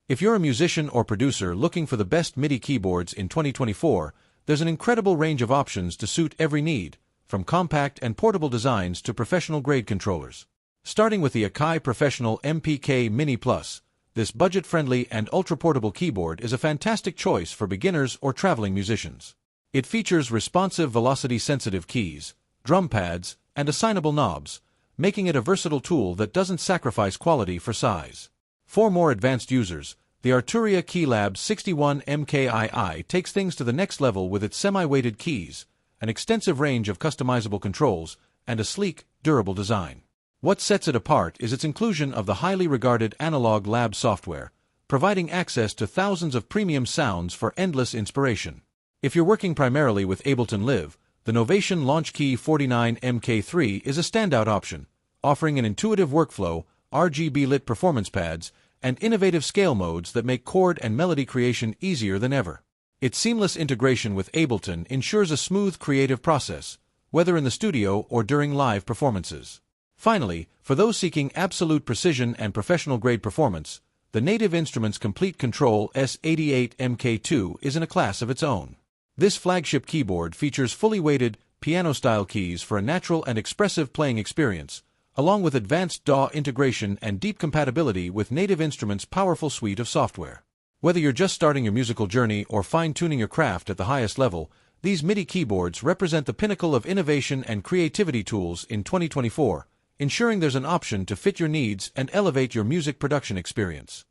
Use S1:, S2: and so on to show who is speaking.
S1: If you're a musician or producer looking for the best MIDI keyboards in 2024, there's an incredible range of options to suit every need, from compact and portable designs to professional-grade controllers. Starting with the Akai Professional MPK Mini Plus, this budget-friendly and ultra-portable keyboard is a fantastic choice for beginners or traveling musicians. It features responsive velocity-sensitive keys, drum pads, and assignable knobs, making it a versatile tool that doesn't sacrifice quality for size. For more advanced users, the Arturia Keylab 61 MKII takes things to the next level with its semi-weighted keys, an extensive range of customizable controls, and a sleek, durable design. What sets it apart is its inclusion of the highly regarded Analog Lab software, providing access to thousands of premium sounds for endless inspiration. If you're working primarily with Ableton Live, the Novation Launchkey 49 MK3 is a standout option, offering an intuitive workflow, RGB-lit performance pads, and innovative scale modes that make chord and melody creation easier than ever. Its seamless integration with Ableton ensures a smooth creative process, whether in the studio or during live performances. Finally, for those seeking absolute precision and professional-grade performance, the Native Instruments Complete Control S88 MK2 is in a class of its own. This flagship keyboard features fully weighted, piano-style keys for a natural and expressive playing experience, along with advanced DAW integration and deep compatibility with Native Instruments' powerful suite of software. Whether you're just starting your musical journey or fine-tuning your craft at the highest level, these MIDI keyboards represent the pinnacle of innovation and creativity tools in 2024, ensuring there's an option to fit your needs and elevate your music production experience.